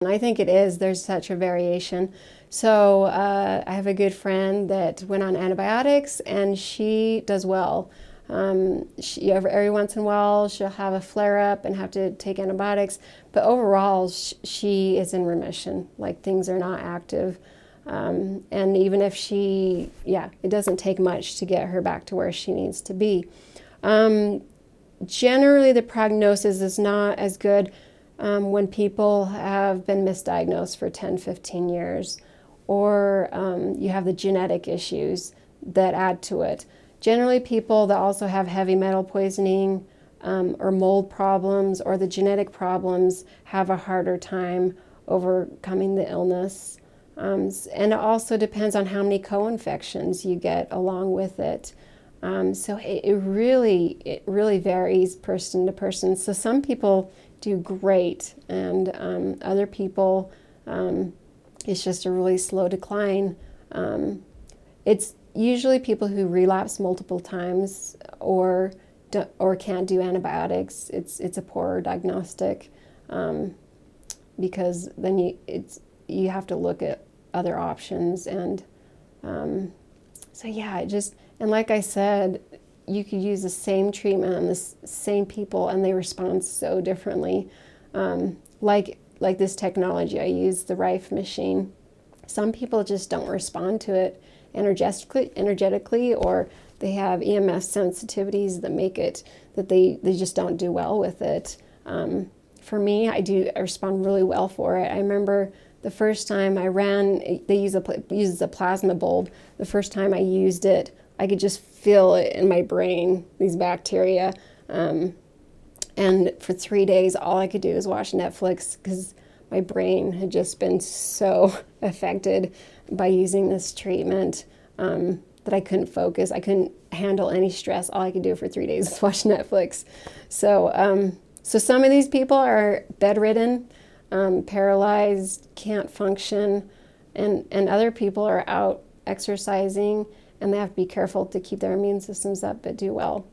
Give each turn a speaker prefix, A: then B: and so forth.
A: And I think it is. There's such a variation. So I have a good friend that went on antibiotics and she does well. Every once in a while she'll have a flare up and have to take antibiotics, but overall she is in remission. Like things are not active. And even if it doesn't take much to get her back to where she needs to be. Generally, the prognosis is not as good when people have been misdiagnosed for 10, 15 years, or you have the genetic issues that add to it. Generally, people that also have heavy metal poisoning or mold problems or the genetic problems have a harder time overcoming the illness. And it also depends on how many co-infections you get along with it. So it really varies person to person. So some people do great, and other people, it's just a really slow decline. It's usually people who relapse multiple times or can't do antibiotics. It's a poor diagnostic because then you have to look at other options, and and like I said, you could use the same treatment on the same people and they respond so differently. Like this technology I use, the Rife machine. Some people just don't respond to it energetically, or they have EMF sensitivities that make it that they just don't do well with it. For me, I respond really well for it. I remember the first time I ran, uses a plasma bulb. The first time I used it, I could just feel it in my brain, these bacteria. And for 3 days, all I could do was watch Netflix because my brain had just been so affected by using this treatment that I couldn't focus. I couldn't handle any stress. All I could do for 3 days was watch Netflix. So some of these people are bedridden, paralyzed, can't function, and other people are out exercising, and they have to be careful to keep their immune systems up but do well.